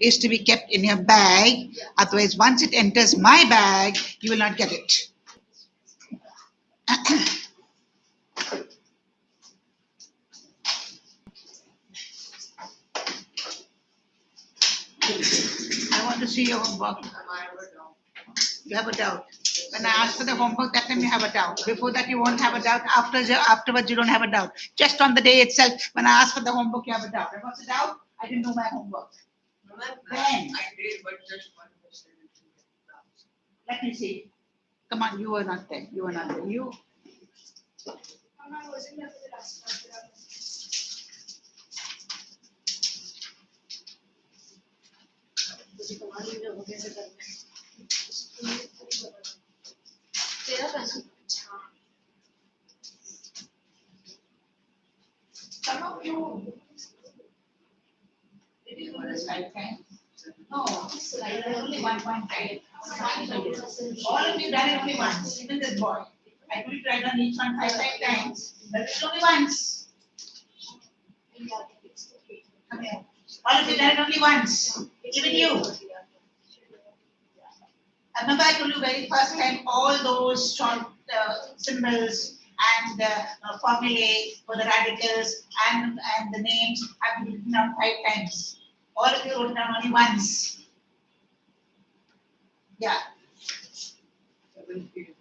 is to be kept in your bag. Otherwise, once it enters my bag, you will not get it. I want to see your homework. You have a doubt. When I ask for the homework, that time you have a doubt. Before that, you won't have a doubt. Afterwards, you don't have a doubt. Just on the day itself, when I ask for the homework, you have a doubt. And what's the doubt? I didn't know my homework. When? I did, but just one question. Let me see. Come on, you were not there. You were not there. You. I wasn't there for the last one. Some of you. Did you do this right time? No, only 1.5. All of you done it only once, even this boy. I will try on each one 5 times, but it's only once. Okay. All of you done it only once, even you. I remember I told you very first time all those short symbols and formulae for the radicals and the names have been written down 5 times. All of you wrote down only once. Yeah.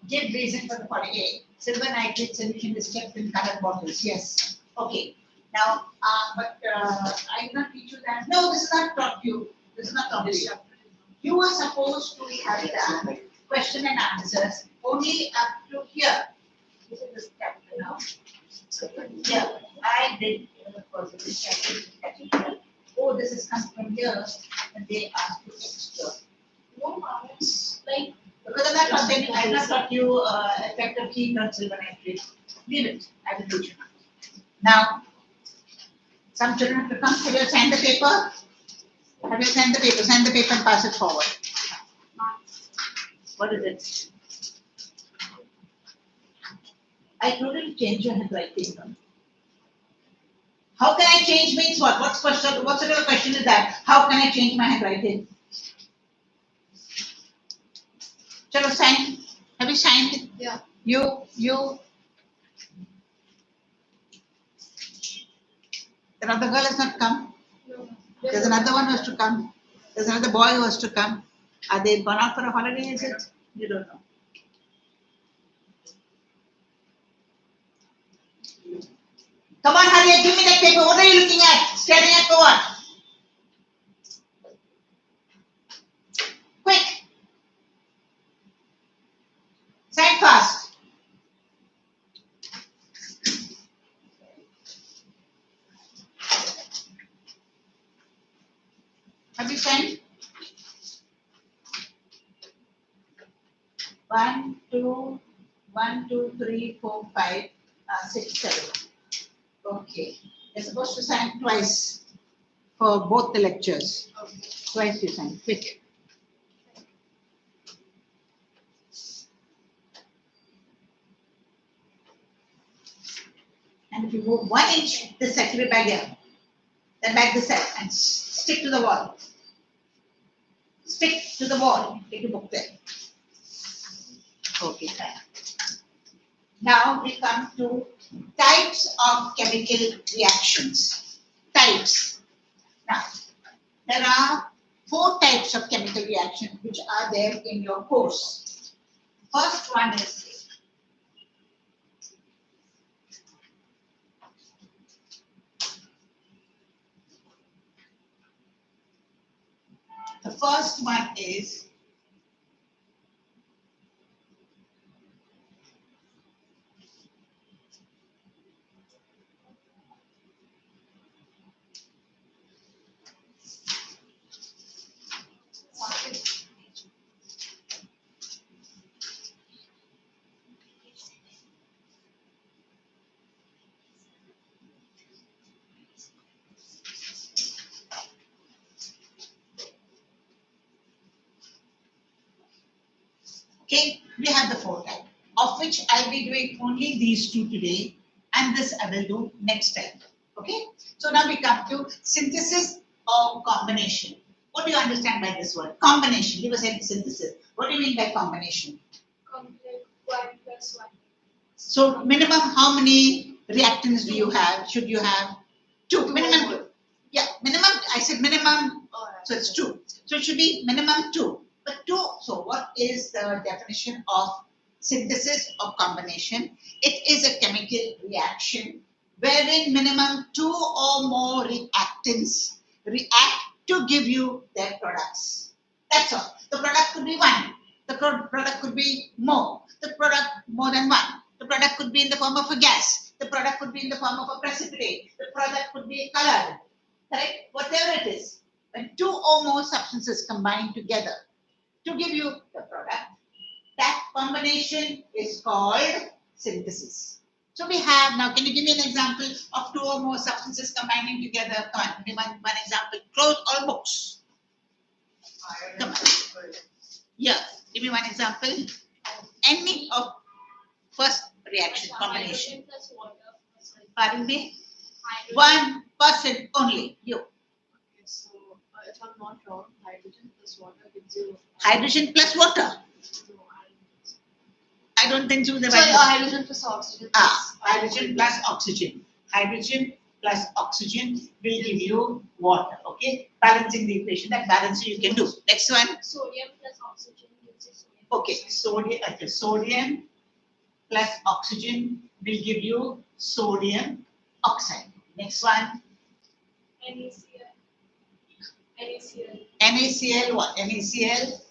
Give reason for the 48. Silver nitrate solution is kept in colored bottles. Yes. Okay. Now, I did not teach you that. No, this is not taught you. This is not taught you. You are supposed to have done question and answers only up to here. This is this chapter now. So here, I did this chapter. Oh, this is come from here, and they asked you extra. No, it's like because I'm not taught you effective heat on silver nitrate. Leave it. I will teach you now. Some children have to come. Have you signed the paper? Have you signed the paper? Sign the paper and pass it forward. What is it? I told you to change your handwriting. How can I change means what? What sort of a question is that? How can I change my handwriting? Chalo, sign. Have you signed it? Yeah. You. Another girl has not come. No. There's another one who has to come. There's another boy who has to come. Are they gone out for a holiday? Is it? You don't know. Come on, hurry up. Give me that paper. What are you looking at? Staring at for what? Quick. Sign fast. Have you signed? 1, 2, 3, 4, 5, 6, 7. Okay. You're supposed to sign twice for both the lectures. Okay. Twice you sign. Quick. And if you move 1 inch, this side to be back here. Then back this side and stick to the wall. Stick to the wall. Take a book there. Okay, fine. Now we come to types of chemical reactions. Types. Now, there are 4 types of chemical reactions which are there in your course. First one is okay, we have the 4 types, of which I'll be doing only these 2 today, and this I will do next time. Okay, so now we come to synthesis or combination. What do you understand by this word? Combination. Give us a synthesis. What do you mean by combination? Complex 1 plus 1. So minimum how many reactants do you have? Should you have? Two. Minimum two. Yeah, minimum. I said minimum. So it's two. So it should be minimum two. But two. So what is the definition of synthesis or combination? It is a chemical reaction wherein minimum two or more reactants react to give you their products. That's all. The product could be one. The product could be more. The product more than one. The product could be in the form of a gas. The product could be in the form of a precipitate. The product could be colored. Correct? Whatever it is. When two or more substances combine together to give you the product, that combination is called synthesis. So we have, now can you give me an example of two or more substances combining together? Come on, give me one example. Close all books. Come on. Yeah, give me one example. Any of first reaction combination. Hydrogen plus water plus sulfur. Pardon me? Hydrogen. One person only. You. Okay, so if I'm not wrong, hydrogen plus water gives you. Hydrogen plus water. No, I don't think so. The sorry, hydrogen plus oxygen. Hydrogen plus oxygen. Hydrogen plus oxygen will give you water. Okay, balancing the equation. That balancing you can do. Next one. Sodium plus oxygen gives you sodium. Okay, sodium plus oxygen will give you sodium oxide. Next one. NaCl. NaCl. NaCl. What? NaCl.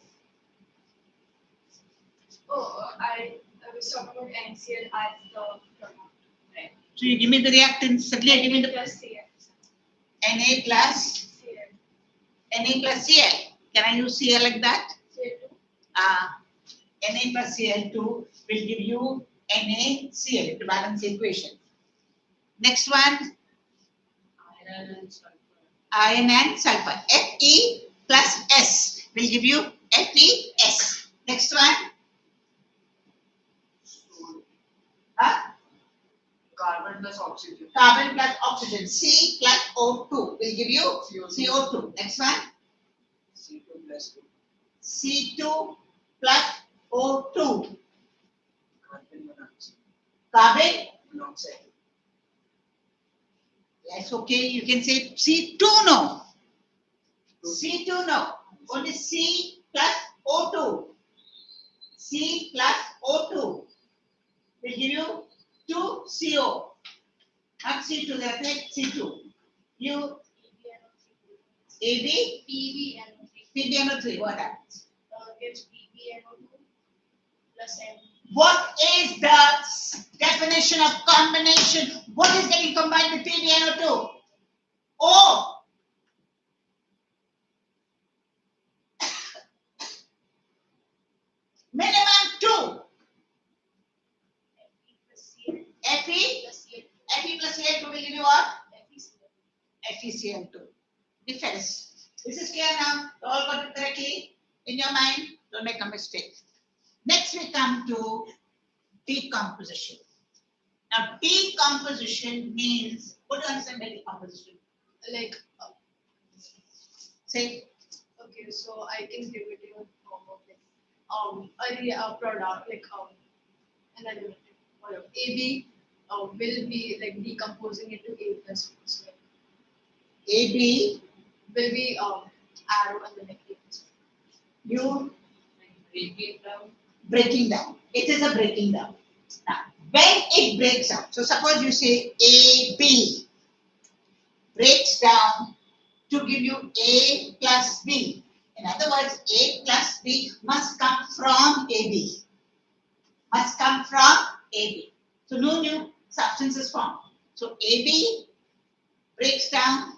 Oh, I was talking about NaCl as the product. Right. So you give me the reactants. Suddenly give me the plus Cl. Na plus Cl. Na plus Cl. Can I use Cl like that? Cl2. Na plus Cl2 will give you NaCl to balance the equation. Next one, Iron and sulfur. iron and sulfur. Fe plus S will give you FeS. Next one, Carbon plus oxygen. carbon plus oxygen. C plus O2 will give you CO2. Next one, C2 plus 2. C2 plus O2. Carbon monoxide. Carbon. Monoxide. Yes, okay. You can say C2 no. C2 no. Only C plus O2. C plus O2 will give you 2CO. Not C2, that's it, C2. You AB, PbNO3, what happens? Gives PbNO2 plus N. What is the definition of combination? What is getting combined with PbNO2? O. Minimum 2. Fe plus Cl2 will give you what? FeCl2. Difference. This is clear now. You all got it correctly in your mind. Don't make a mistake. Next we come to decomposition. Now decomposition means, what do you understand by decomposition? Like, Say, okay, so I can give it in a form of like, a product, like, an element, whatever. AB will be like decomposing into A plus B. So like, AB, will be arrow and then like A plus B. you Like break it down. breaking down. It is a breaking down. Now, when it breaks down, so suppose you say AB breaks down to give you A plus B. In other words, A plus B must come from AB. Must come from AB. So no new substance is formed. So AB breaks down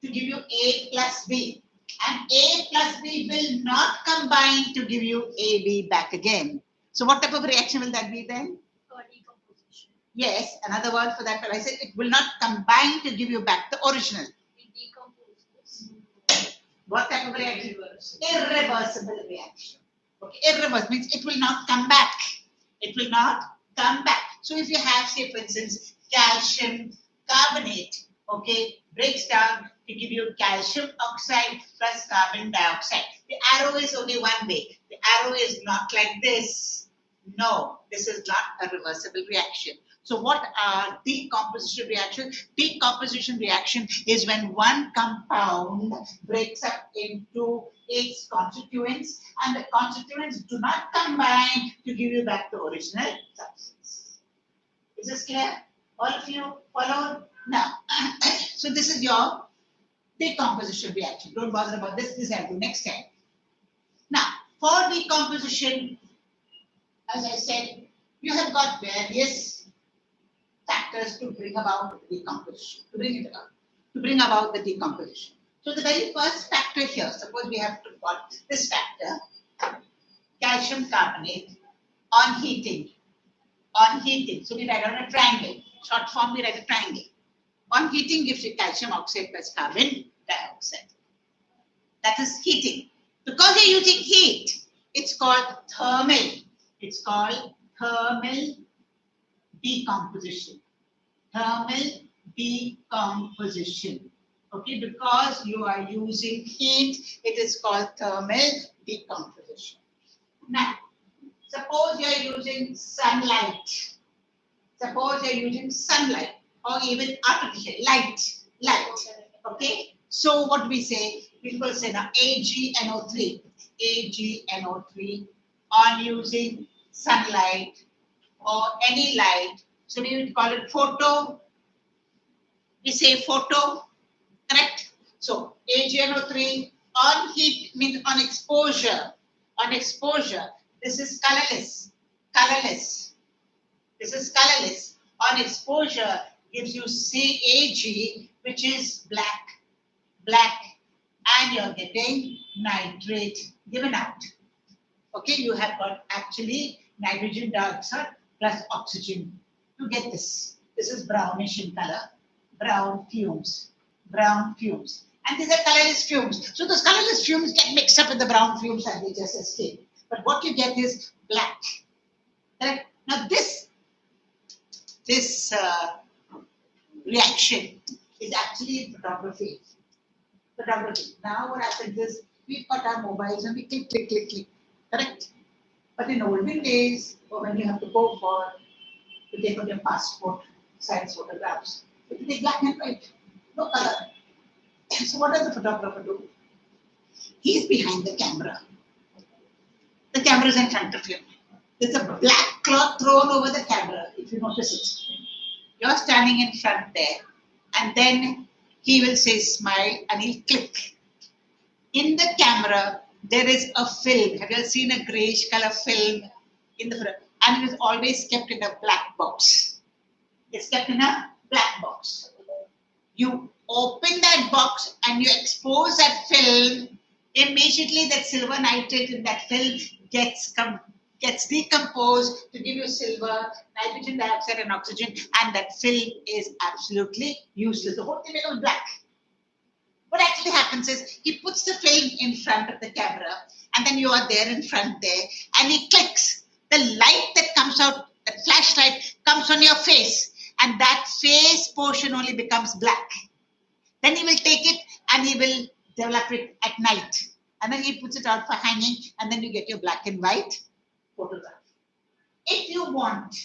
to give you A plus B. And A plus B will not combine to give you AB back again. So what type of reaction will that be then? Decomposition. Yes, another word for that. But I said it will not combine to give you back the original. It decomposes. What type of reaction? Irreversible. Irreversible reaction. Okay, irreversible means it will not come back. It will not come back. So if you have, say, for instance, calcium carbonate okay, breaks down to give you calcium oxide plus carbon dioxide. The arrow is only one way. The arrow is not like this. No, this is not a reversible reaction. So what are decomposition reactions? Decomposition reaction is when one compound breaks up into its constituents and the constituents do not combine to give you back the original substance. Is this clear? All of you followed? Now, so this is your decomposition reaction. Don't bother about this. This I'll do next time. Now, for decomposition, as I said, you have got various factors to bring about decomposition, to bring about the decomposition. So the very first factor here, suppose we have to got this factor, calcium carbonate, on heating. On heating, so we write on a triangle. Short form, we write a triangle. On heating gives you calcium oxide plus carbon dioxide. That is heating. Because you're using heat, it's called thermal. It's called thermal decomposition. Thermal decomposition. Okay, because you are using heat, it is called thermal decomposition. Now, suppose you are using sunlight. Suppose you are using sunlight or even artificial light. Okay, so what do we say? People say now AgNO3. AgNO3 on using sunlight or any light. So we would call it photo. We say photo, correct? So AgNO3 on heat means on exposure. On exposure, this is colorless. Colorless. This is colorless. On exposure gives you CAG, which is black. Black. And you're getting nitrate given out. Okay, you have got actually nitrogen dioxide plus oxygen. You get this. This is brownish in color. Brown fumes. Brown fumes. And these are colorless fumes. So those colorless fumes get mixed up with the brown fumes and they just escape. But what you get is black. Correct? Now this reaction is actually photography. Photography. Now what happens is we've got our mobiles and we click, click, click, click. Correct? But in olden days, or when you have to go to take out your passport size photographs, it will be black and white, no color. So what does the photographer do? He is behind the camera. The camera is in front of him. There's a black cloth thrown over the camera, if you notice it. You're standing in front there, and then he will say smile and he'll click. In the camera, there is a film. Have you ever seen a grayish color film in the front? And it is always kept in a black box. It's kept in a black box. You open that box and you expose that film, immediately that silver nitrate in that film gets decomposed to give you silver, nitrogen dioxide and oxygen, and that film is absolutely useless. The whole thing becomes black. What actually happens is he puts the film in front of the camera and then you are there in front there and he clicks. The light that comes out, the flashlight comes on your face and that face portion only becomes black. Then he will take it and he will develop it at night. And then he puts it out for hanging and then you get your black and white photograph. If you want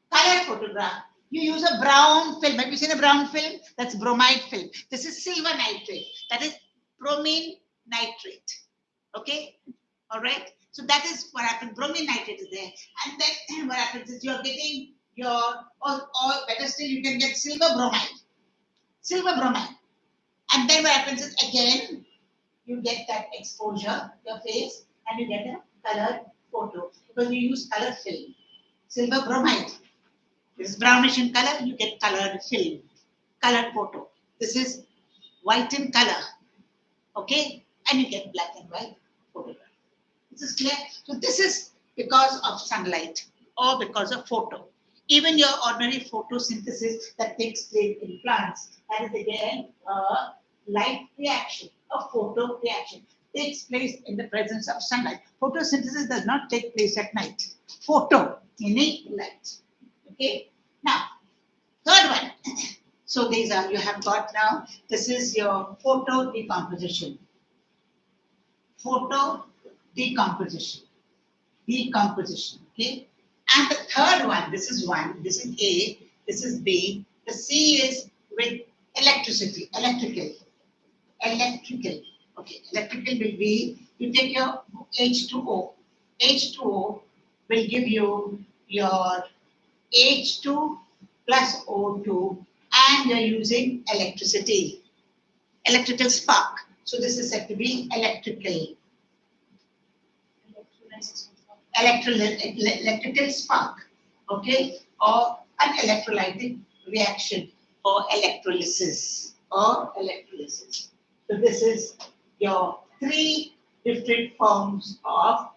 color photograph, you use a brown film. Have you seen a brown film? That's bromide film. This is silver nitrate. That is bromine nitrate. Okay? All right? So that is what happens. Bromine nitrate is there. And then what happens is you're getting your, or better still, you can get silver bromide. Silver bromide. And then what happens is again, you get that exposure, your face, and you get a colored photo. Because you use color film. Silver bromide. This is brownish in color, you get colored film, colored photo. This is white in color, okay? And you get black and white photograph. This is clear? So this is because of sunlight or because of photo. Even your ordinary photosynthesis that takes place in plants, that is again a light reaction, a photo reaction. Takes place in the presence of sunlight. Photosynthesis does not take place at night. Photo, meaning light. Okay. Now, third one. So these are, you have got now, this is your photo decomposition. Photo decomposition. Decomposition, okay? And the third one, this is A, this is B, the C is with electricity, electrical. Okay, electrical will be, you take your H2O. H2O will give you your H2 plus O2 and you're using electricity, electrical spark. So this is said to be electrical, electrical spark, okay, or an electrolytic reaction or electrolysis So this is your three different forms of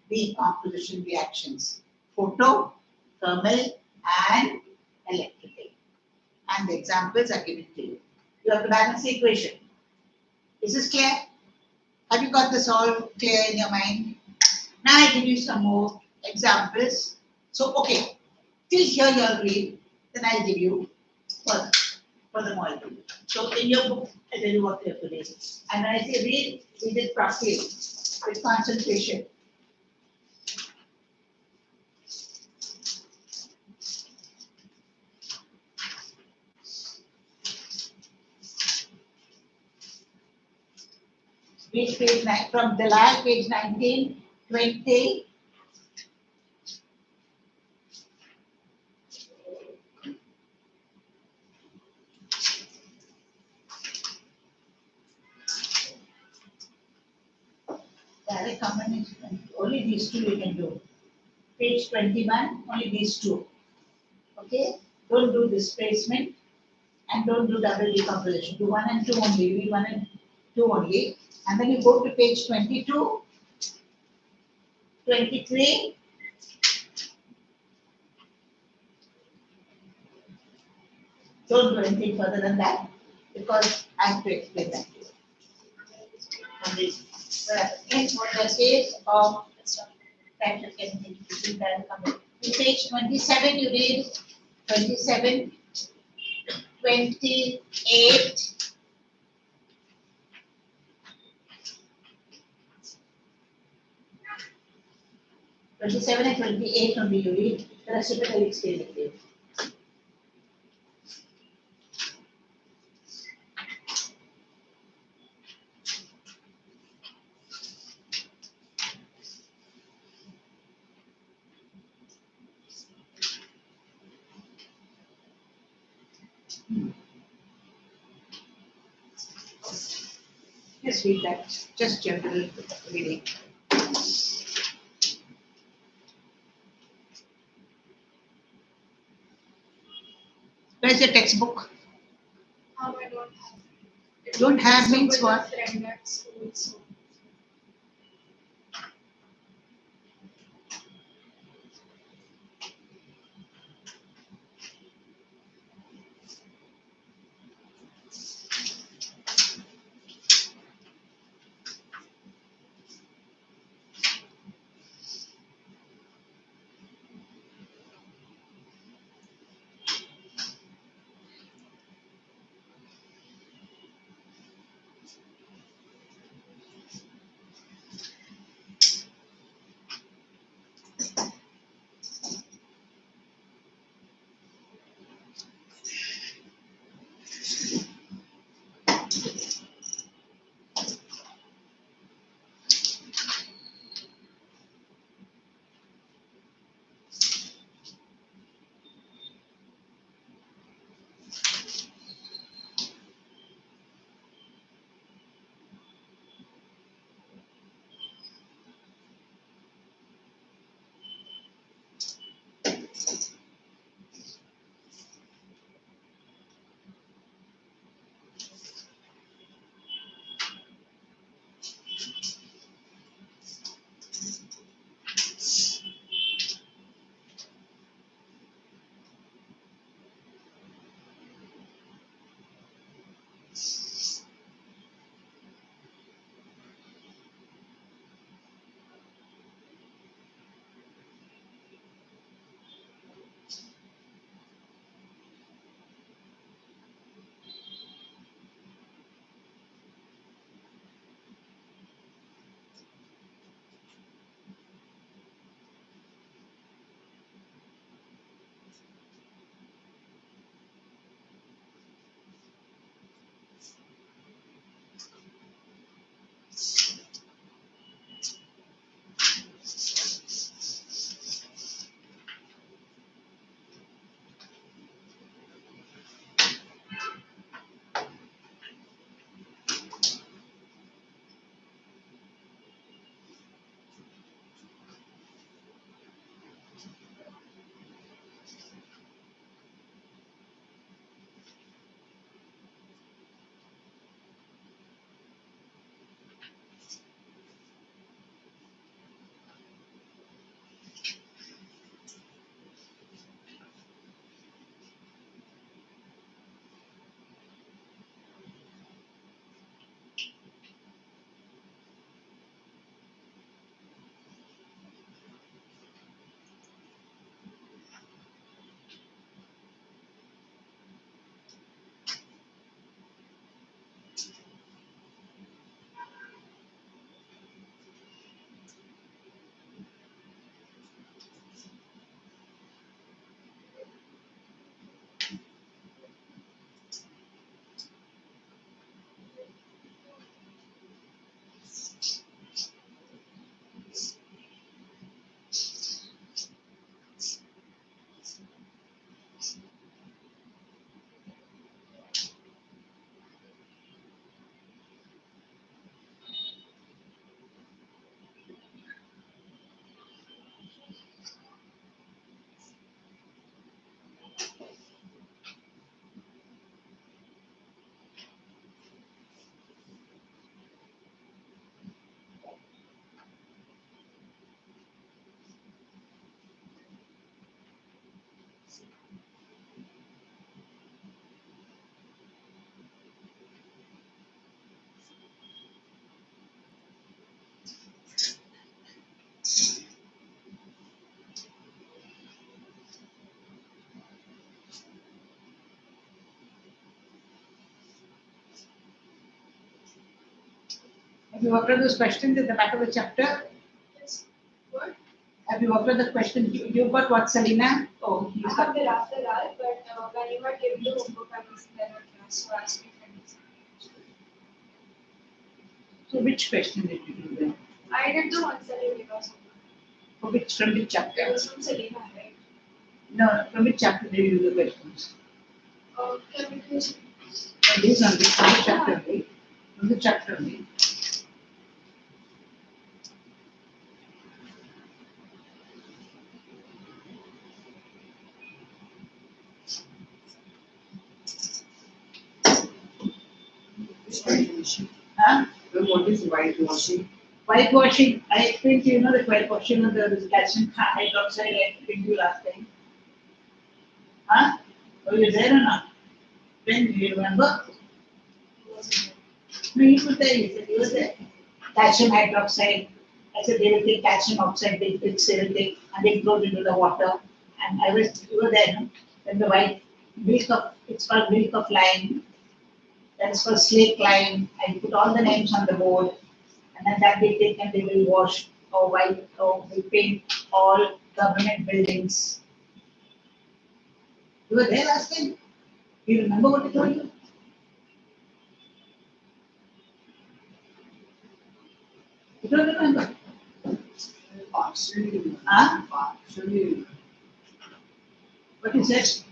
decomposition reactions: photo, thermal, and electrical. And the examples are given to you. You have to balance the equation. Is this clear? Have you got this all clear in your mind? Now I give you some more examples. So, okay, till here you all read, then I'll give you further more. So, in your book, I'll tell you what you have to read. And when I say read it properly, with concentration. Read page 9, from the last page 19, 20. Direct combination, only these two you can do. Page 21, only these two. Okay? Don't do displacement and don't do double decomposition. Do 1 and 2 only. Read 1 and 2 only. And then you go to page 22, 23. Don't do anything further than that because I have to explain that to you. Only in the case of that you can do that. In page 27, you read 27, 28. 27 and 28 only you read. The rest of it I will explain it to you. Just read that, just general reading. Where's your textbook? I don't have. Don't have means what? Friend at school, so. Have you worked on those questions at the back of the chapter? Yes. What? Have you worked on the question? You got what, Selena? Oh, I have it after that, but when you were giving the homework, I was there at class, so ask me friends. So which question did you do then? I did the one Selena homework. From which It chapter? was from Selena, right? No, from which chapter did you do the questions? Communication. These are from the chapter, right? From the chapter, right? Huh? What is whitewashing? Whitewashing, I explained to you, the whitewashing of the calcium hydroxide I explained to you last time. Huh? Were you there or not? When do you remember? No, you were there, you said you were there. Calcium hydroxide, I said they will take calcium oxide, they mix everything, and they throw it into the water. And you were there, no? Then the white it's called milk of lime, that is called slake lime. I put all the names on the board, and then that they take and they will wash or white or will paint all government buildings. You were there last time? Do you remember what I told you? You don't remember? Partially. Huh? Partially. What is it?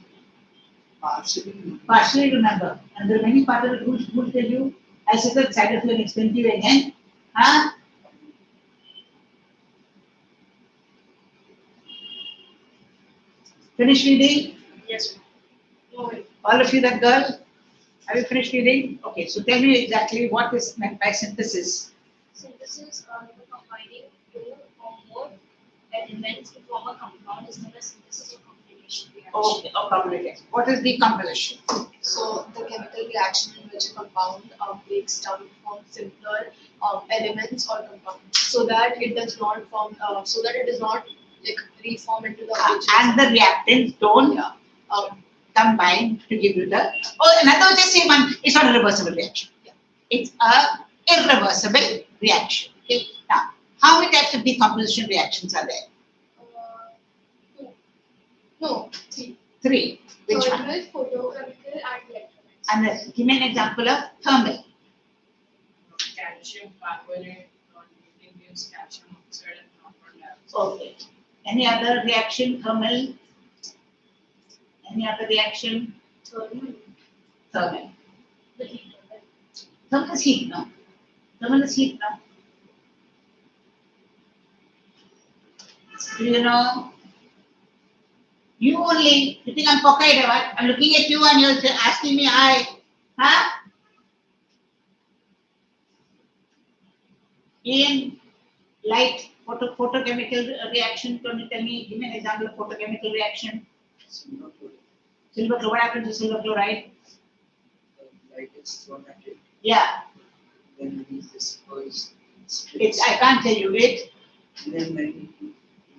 Partially. Partially remember. And the remaining part of it, who will tell you? I said that side of you and explain to you again. Huh? Finish reading? Yes. No way. All of you, that girl? Have you finished reading? Okay, so tell me exactly what is meant by synthesis. Synthesis, combining two or more elements to form a compound is known as synthesis or combination reaction. Okay, composition. What is decomposition? So the chemical reaction in which a compound breaks down to form simpler elements or compounds, so that it does not form, so that it does not like reform into the original. And the reactants don't Yeah. combine to give you the. Oh, in other words, just say one. It's not a reversible reaction. Yeah. It's a irreversible reaction. Okay. Now, how many types of decomposition reactions are there? Two. No, three. Three. Which one? Thermal, photochemical, and electrolytes. And then give me an example of thermal. Calcium carbonate, non-meeting use calcium oxide and carbon dioxide. Okay. Any other reaction? Thermal. Any other reaction? Thermal, Thermal. the heat of it. Thermal is heat, no? Thermal is heat, no? Do you know? You only, you think I'm cockeyed or what? I'm looking at you and you're asking me, huh? In light photochemical reaction, can you tell me, give me an example of photochemical reaction? Silver chloride. Silver chloride, what happens to silver chloride? The light is thrown at it, Yeah, then it dispersed. it's, I can't tell you it. And then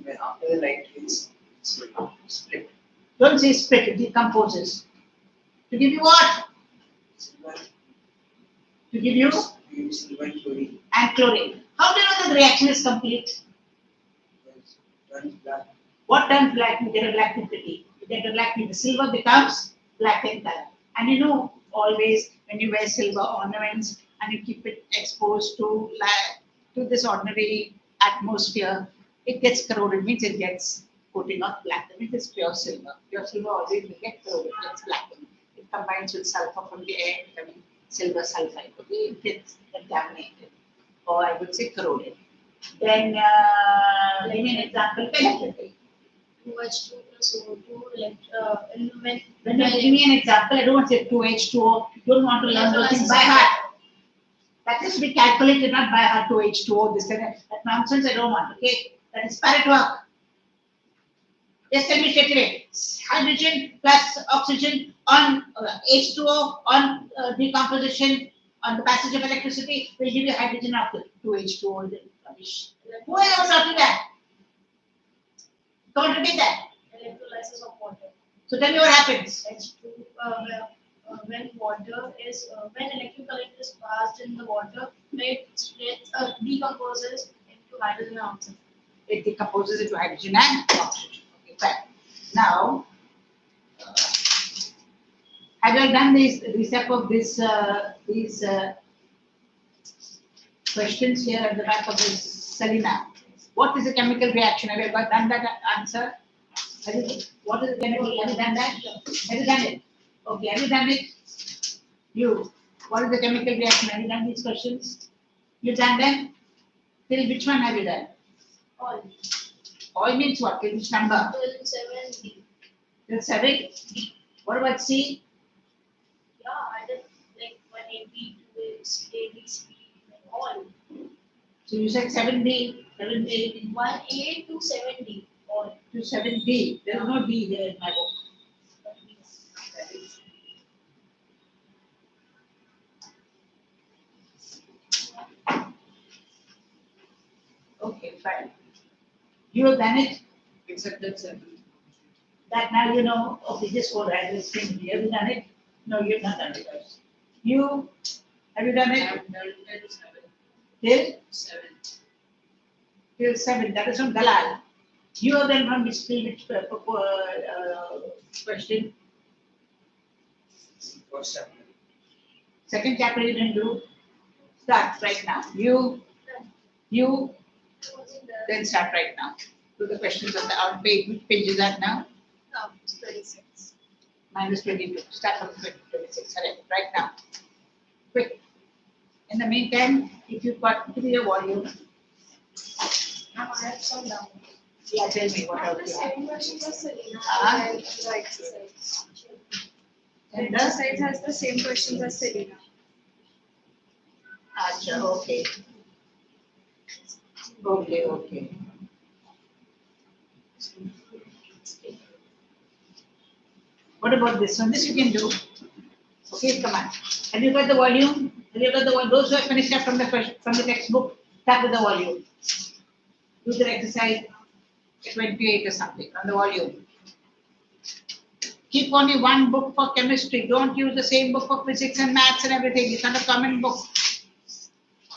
when after the light hits, it's like split. Don't say split, it decomposes. To give you what? Silver, To give you we use silver chlorine, and chlorine. How do you know that the reaction is complete? because turns black. What turns black? You get a black purity. You get a black purity. Silver becomes black in color. And you know, always when you wear silver ornaments and you keep it exposed to this ordinary atmosphere, it gets corroded, means it gets coating of black. That means it's pure silver. Pure silver always will get corroded, gets blackened. It combines with sulfur from the air, becoming silver sulfide. Okay, it gets contaminated, or I would say corroded. Then, give me an example, electrical. 2H2 plus O2, when When you give me an example, I don't want to say 2H2O. You don't want to learn those things by heart. That is to be calculated, not by heart 2H2O, this and that. That nonsense I don't want, okay? That is parrot work. Just tell me straight away. Hydrogen plus oxygen on H2O on decomposition on the passage of electricity will give you hydrogen after 2H2O. Rubbish. Who ever taught you that? Don't repeat that. electrolysis of water. So tell me what happens. H2, when water is when electric current is passed in the water, it splits, decomposes into hydrogen and oxygen. It decomposes into hydrogen and oxygen. Okay, fine. Now, have you done these type of these questions here at the back of this Selena? What is a chemical reaction? Have you ever done that answer? What is a chemical? Have you done that? Have you done it? Okay, have you done it? You. What is the chemical reaction? Have you done these questions? You done them? Till which one have you done? All. All means what? Till which number? Till 7D. Till 7? What about C? Yeah, I did like 1AB, 2A, C, like all. So you said 7D, 7A 1A to 7D, all. to 7D. There is no D there in my book. Okay, fine. You have done it? Except that 7. That now you know, okay, just go right, this thing. Have you done it? No, you've not done it. You, have you done I it? have done till 7. Till? 7. Till 7. That is from Dalal. You have done from which question? What's that? Second chapter you didn't do. Start right now. You, then start right now. Do the questions on the out page. Which page is that now? No, it's 26. Minus 22. Start from 26. Correct. Right now. Quick. In the meantime, if you've got to your volume, I have some down. yeah, tell me what else The you have. same questions as Selena. Ah. And the exercise. The And exercise has the same questions as Selena. Acha, okay. Okay. What about this one? This you can do. Okay, come on. Have you got the volume? Have you got the one? Those who have finished up from the textbook, start with the volume. Do the exercise 28 or something on the volume. Keep only one book for chemistry. Don't use the same book for physics and maths and everything. It's not a common book.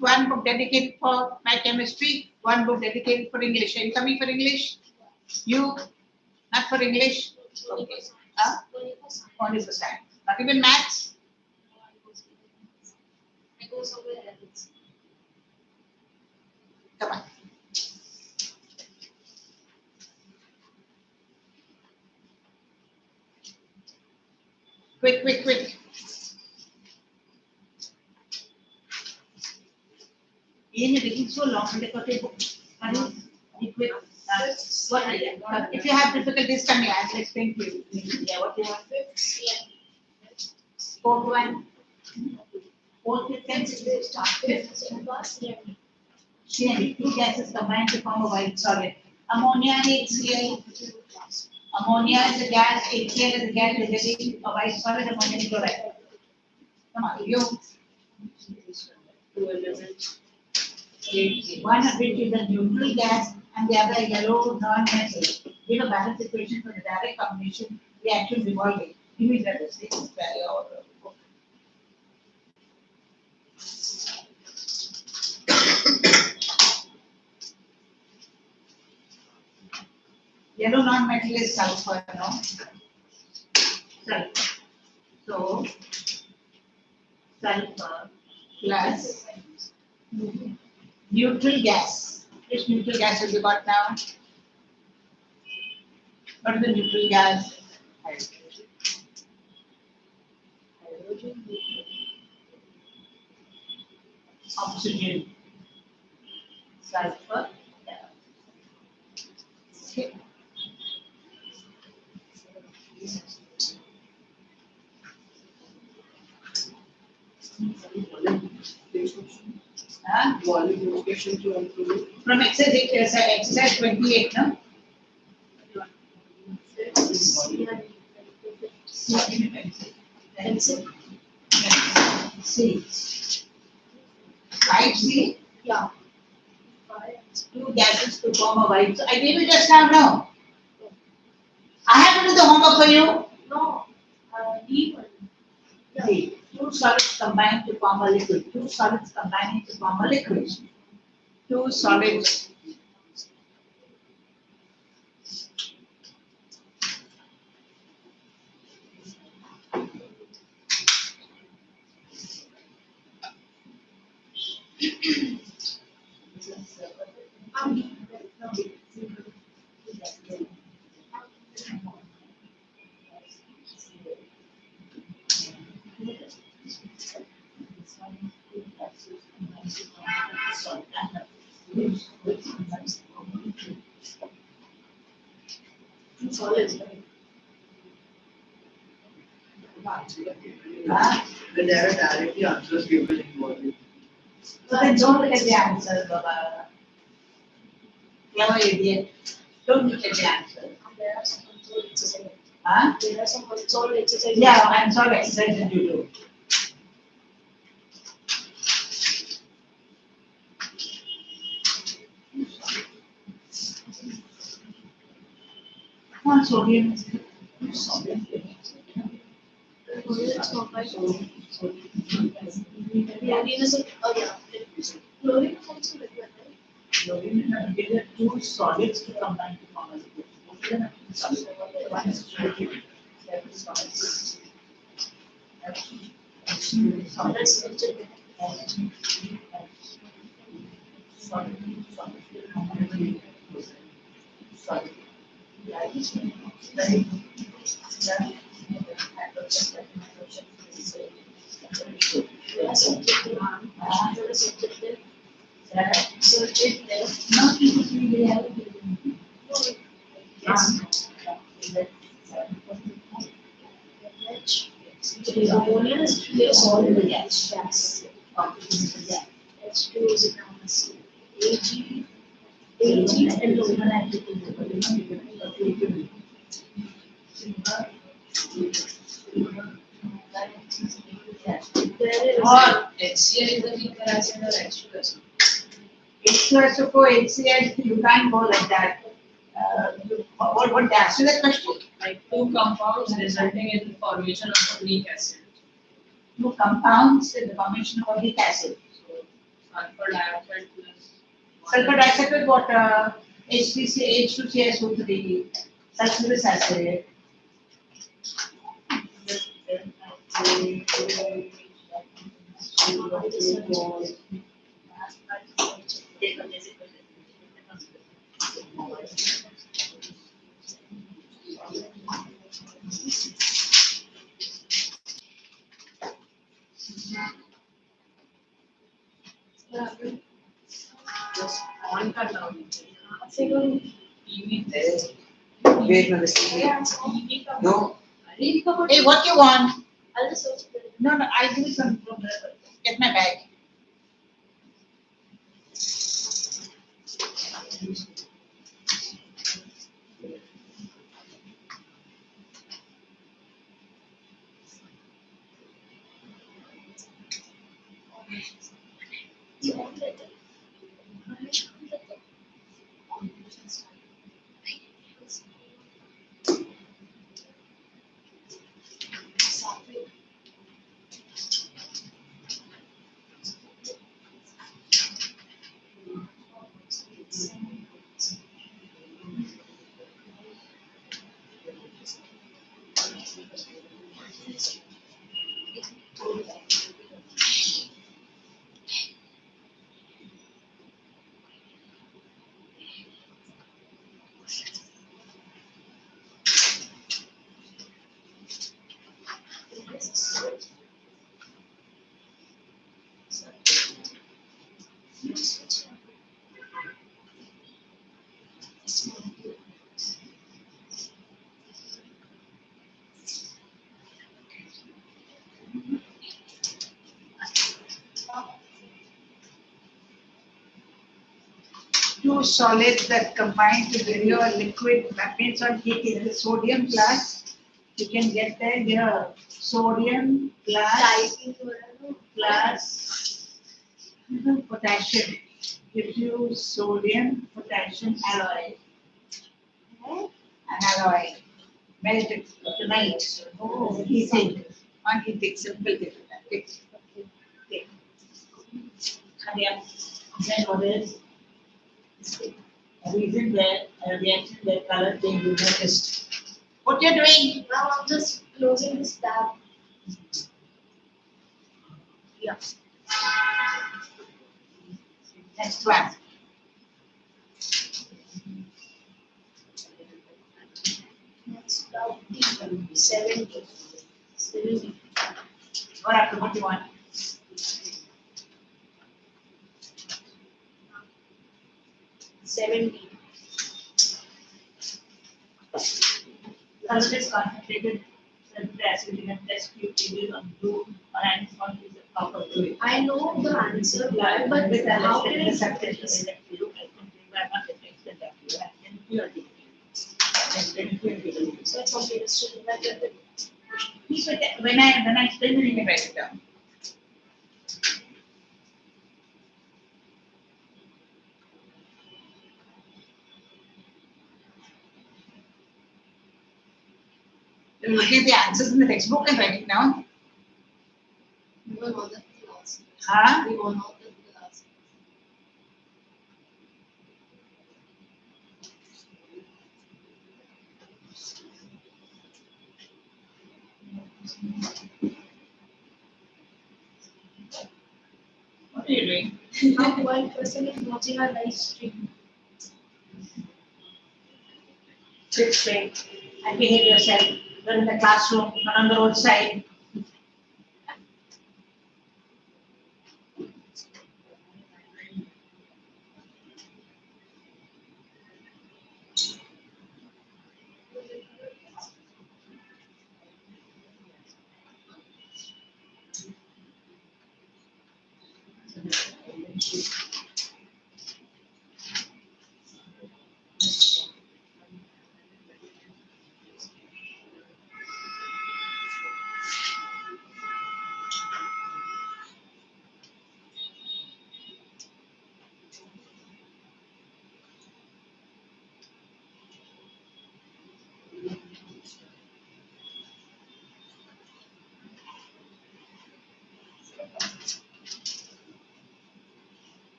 One book dedicated for my chemistry, one book dedicated for English. Are you coming for English? You? Not for English? Okay. Huh? Only for science. Not even maths? I go somewhere else. Come on. Quick. Ian, you're taking so long to take out your book. Hurry, be quick. What are you? If you have difficulties, come here. I will explain to you. Yeah, what you want? Fourth one. Fourth, fifth, and sixth. Start fifth. CND, two gases combine to form a white solid. Ammonia and HCl. Ammonia is a gas, HCl is a gas, you're getting a white solid ammonium chloride. Come on, you. 2 elements. One of which is a neutral gas and the other a yellow non-metal. Give a balance equation for the direct combination reaction revolving. Give me that. Yellow non-metal is sulfur, no? Sulfur. So, sulfur plus neutral gas. Which neutral gas have you got now? What is the neutral gas? Hydrogen. Oxygen. Sulfur. Okay. Huh? Volume location to improve. From exercise 28, no? C. Right, C? Yeah. Two gases to form a white. So I gave you just now, no? I have to do the homework for you. No. D one. See, two solids combine to form a liquid. Two solids combining to form a liquid. Two solids. Solids. But there are directly answers given in volume. So then don't look at the answer, Baba. Clever idiot. Don't look at the answer. There are some control exercises. Huh? There are some control exercises. Yeah, I'm sorry, exercise that you do. Come on, sodium. Sodium. Chlorine is combined. Chlorine is a, oh yeah. Chlorine is also liquid, right? Chlorine and there are two solids to combine to form a liquid. Both of them are two solids. One is liquid, the other is solid. That's liquid. There are subjective. There are subjective. Subjective. Not really have. Yes. Ammonia is all in the gas. H2 is a gas. Ag and there is Or HCl is the weaker acid or H2 acid. H2SO4, HCl, you can't go like that. What to answer that question? Like two compounds resulting in the formation of a weak acid. Two compounds in the formation of a weak acid. So sulfur dioxide plus Sulfur dioxide with water, H2CSO3, sulfurous acid. just on cut down. Wait, no, this is no. Hey, what you want? I'll just search for it. No, I'll give you some. Get my bag. You want it? Two solids that combine to give you a liquid, that means on heat is sodium plus, you can get there here, sodium plus potassium, gives you sodium, potassium alloy. An alloy, melted tonight, heating. On he takes simple thing. Take. Take. And yeah. Then what is? A reason where a reaction where color change is noticed. What you're doing? Now I'm just closing this tab. Yeah. Next one. Next tab D 70. 70. What after what you want? Color is concentrated acid in a test tube table on blue orange on piece of copper fluid. I know the answer, why, but how can I separate this? I can not explain that to you. I can clearly. So it's okay, just Please wait, when I explain it, you can write it down. You will give the answers in the textbook and write it down. We were not the class. Huh? We were not the class. What are you doing? now one person is watching our live stream. Sit straight and behave yourself. You're in the classroom, not on the roadside.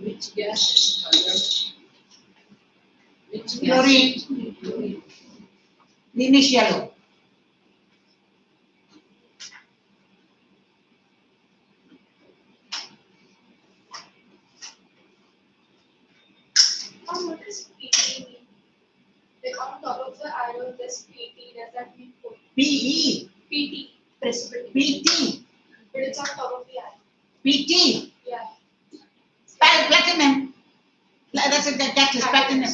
Which gas is colored? Which gas? Chlorine. Greenish yellow. What is PT mean? Like on top of the arrow, this PT, does that mean PE. PT, precipitate? PT. But it's on top of the arrow. PT. Yeah. Platinum. That's exactly platinum.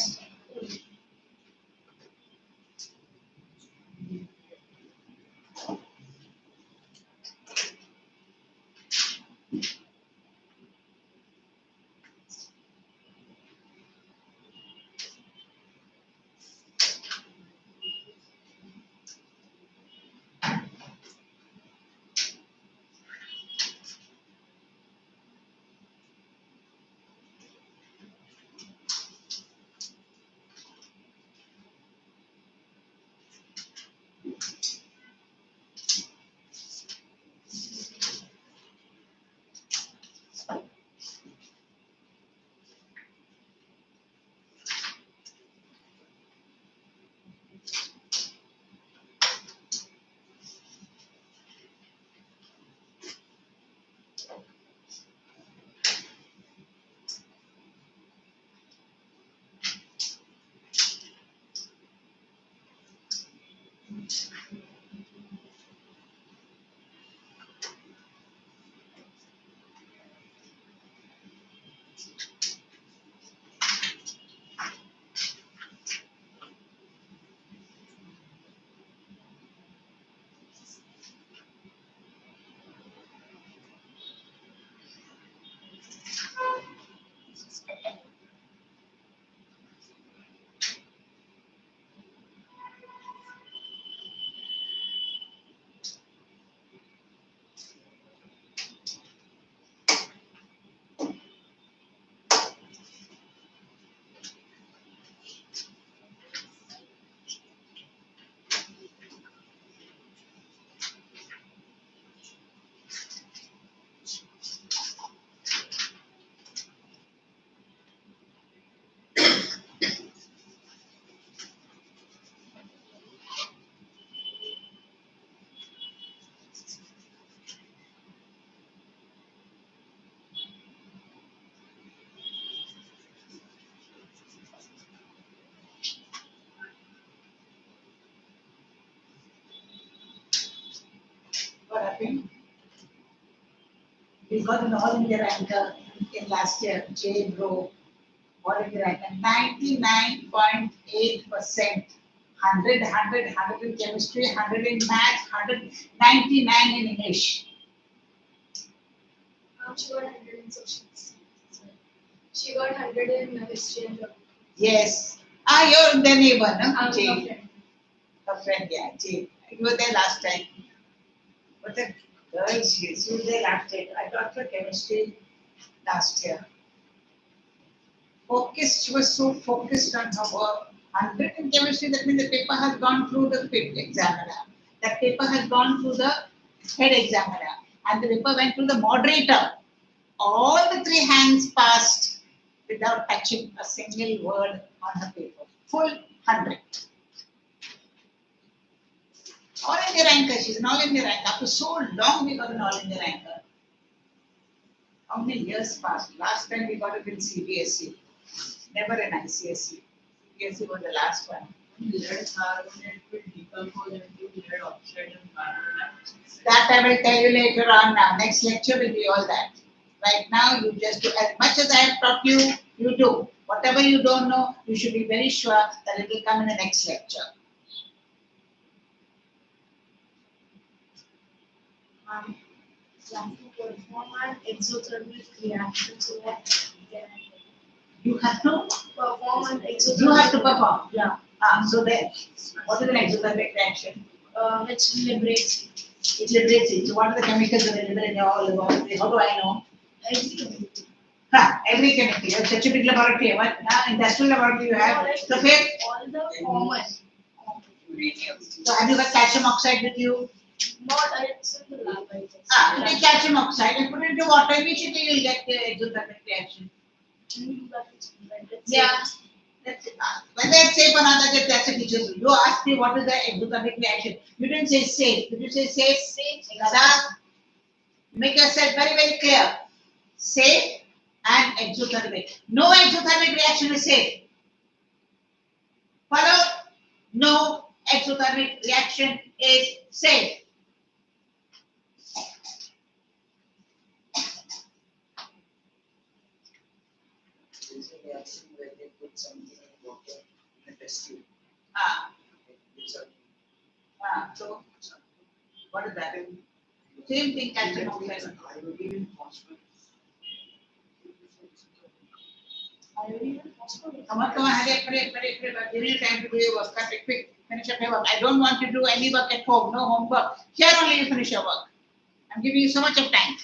We got an all India ranker in last year, J bro. All India ranker, 99.8%. 100 in chemistry, 100 in maths, 199 in English. She got 100 in socials. She got 100 in history and geography. Yes. Ah, you're the neighbor, no? I'm Jay. a friend. A friend, yeah, Jay. You were there last time. What a girl she is. You were there last time. I taught her chemistry last year. Focused, she was so focused on her work. 100 in chemistry, that means the paper has gone through the examiner. That paper has gone through the head examiner. And the paper went to the moderator. All the three hands passed without touching a single word on her paper. Full 100. All India ranker, she's an all India ranker. After so long, we got an all India ranker. How many years passed? Last time we got it in CBSE, never in ICSE. CBSE was the last one. Lead carbonate will decompose into lead oxide and carbon dioxide. That I will tell you later on now. Next lecture will be all that. Right now, you just do as much as I have taught you, you do. Whatever you don't know, you should be very sure that it will come in the next lecture. To perform an exothermic reaction, so what can I You have to, perform an exothermic? you have to perform. Yeah. So then, what is an exothermic reaction? Which liberates It liberates it. So what are the chemicals available in your laboratory? How do I know? everything. Every chemical. You have such a big laboratory. What industrial laboratory you have? So here, All the common. Uranium. so have you got calcium oxide with you? Not it's in the lab, I guess. You take calcium oxide and put it into water. Immediately you'll get the exothermic reaction. Yeah. That's it. Whether it's safe or not, that's a teacher's rule. You asked me what is the exothermic reaction. You didn't say safe. Did you say safe? Safe. Nada. Make yourself very, very clear. Safe and exothermic. No exothermic reaction is safe. Follow? No exothermic reaction is safe. There's a reaction where they put something in water in a test tube. Ah, It's a so what is that? Same thing, calcium oxide. iodine and phosphorus. Come on, hurry, give me time to do your work. Cut it quick. Finish up your work. I don't want you to do any work at home, no homework. Here only you finish your work. I'm giving you so much of time.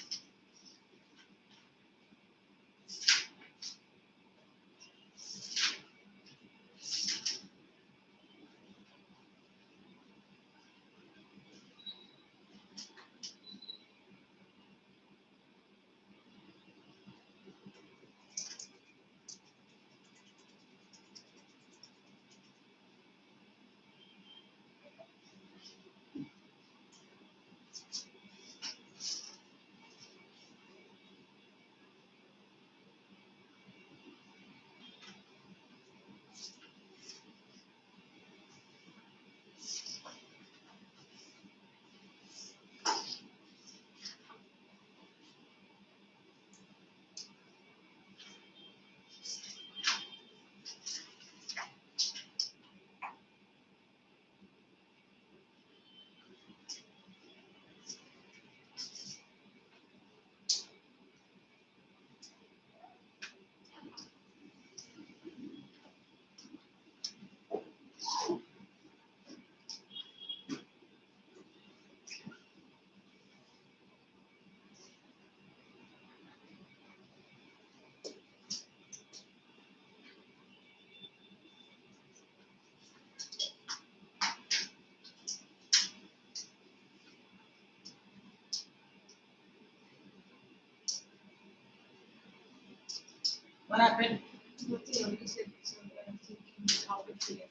What happened? Nothing, only said, so I'm thinking how to figure.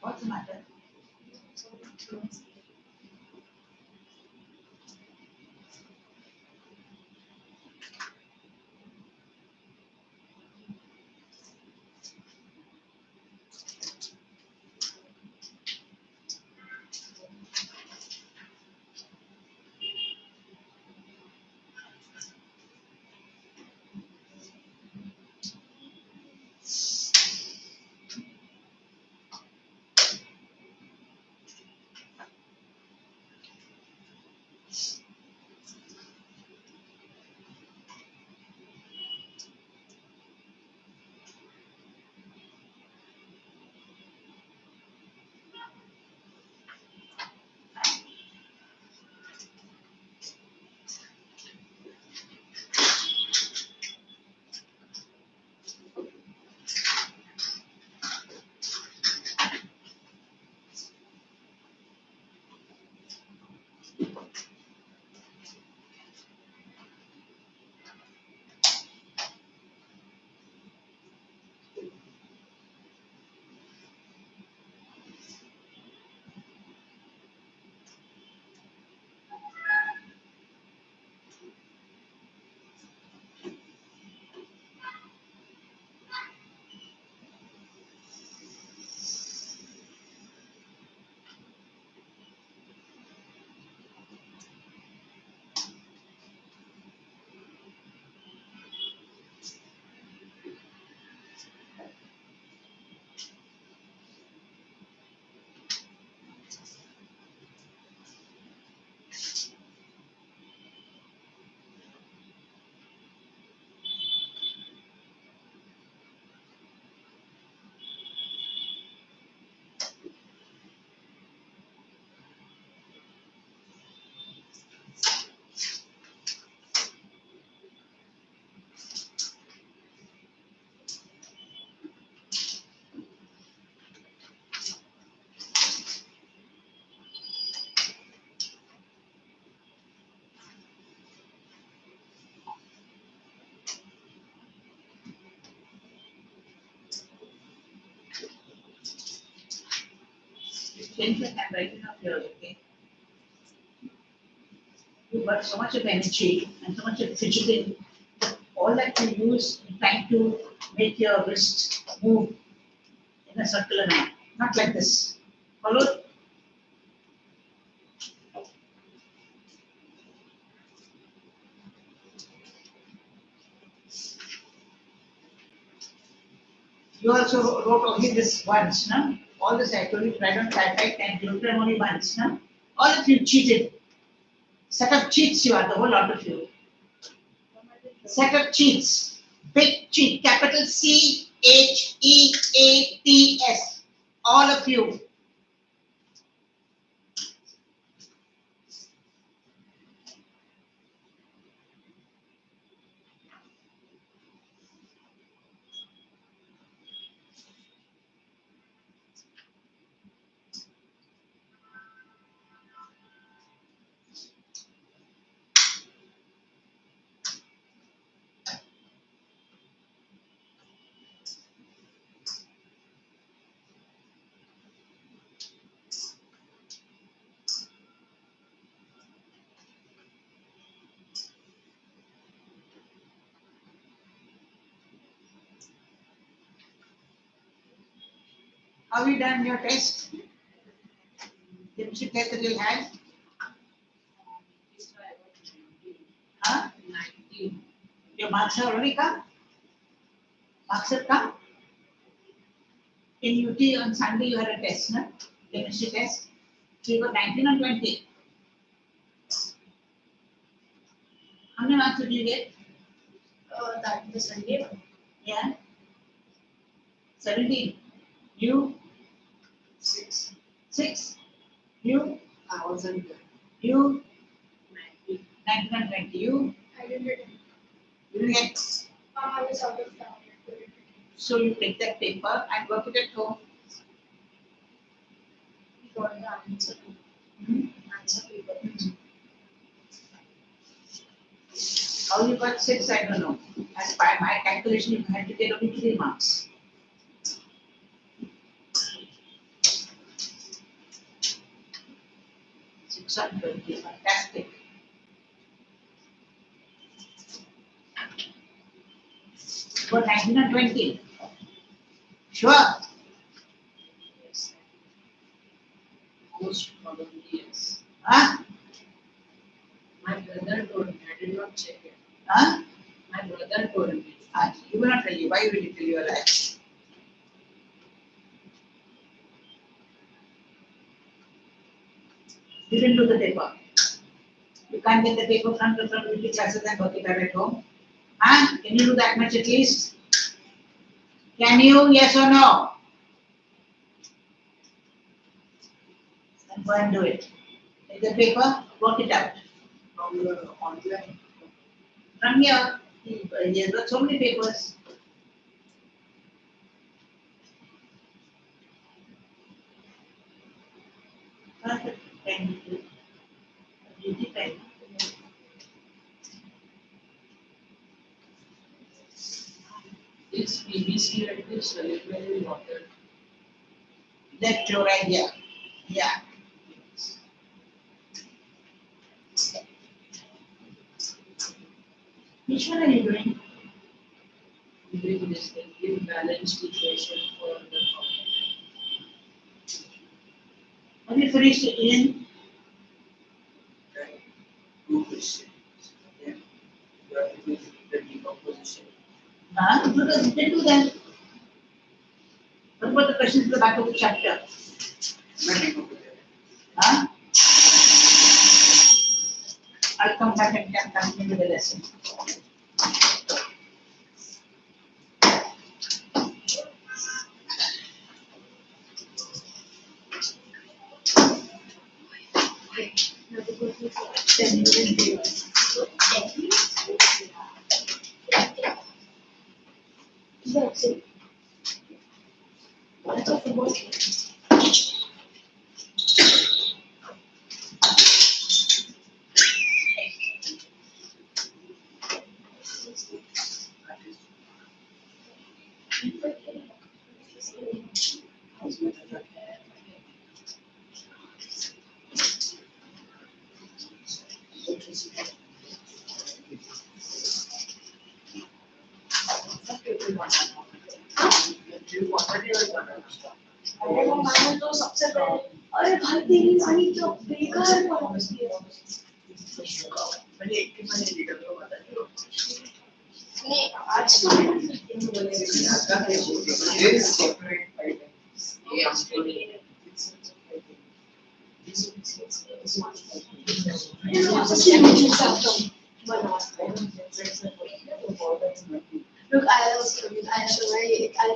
What's the matter? Change the handwriting of yours, okay? You've got so much of energy and so much of fidgeting. All that you use in trying to make your wrist move in a circular manner, not like this. Follow? You also wrote only this once, no? All this I told you, write on typewrite and you wrote only once, no? All of you cheated. Set of cheats you are, the whole lot of you. Set of cheats. Big cheat, capital CHEATS. All of you. Have you done your test? Did you get the little hand? Huh? 19. Your marks have already come? Marks have come? In UT on Sunday you had a test, no? Chemistry test. So you got 19 or 20? How many marks did you get? That the Sunday one. Yeah? 17. You? 6. 6. You? I wasn't good. You? 19. 19 and 20. You? I didn't get it. You didn't get. I was out of town. So you take that paper and work it at home. We got the answer. Hmm? Answer paper. How you got 6, I don't know. As by my calculation, you had to get only 3 marks. 20, fantastic. For 19 and 20. Sure. Yes. Most probably yes. Huh? My brother told me, I did not check it. Huh? My brother told me. He will not tell you. Why will he tell you a lie? You didn't do the paper. You can't get the paper from the classes and work it out at home. Huh? Can you do that much at least? Can you? Yes or no? And go and do it. Take the paper, work it out. From your online. From here, he's got so many papers. Perfect. Pen. Easy pen. Is PVC additive soluble in water? That's your idea. Yeah. Which one are you doing? Doing this thing, give balanced equation for the problem. Have you finished it in? Two questions. Then you have to do the decomposition. Huh? Then do that. What about the questions in the back of the chapter? Huh? I'll come back and continue the lesson. Then you will do it. That's it. That's all for work. अरे वो मैंने तो सबसे पहले अरे भाई तेरी नानी तो बेकार पढ़ाती है नहीं आज तो There is separate items. A and B. Look, I'll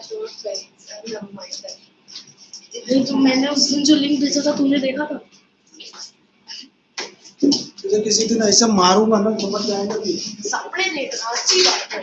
show a face. Never mind that. तो मैंने उस दिन जो लिंक भेजा था तूने देखा था तुझे किसी दिन ऐसा मारूंगा ना समझ जाएगा भी सपने देखना अच्छी बात है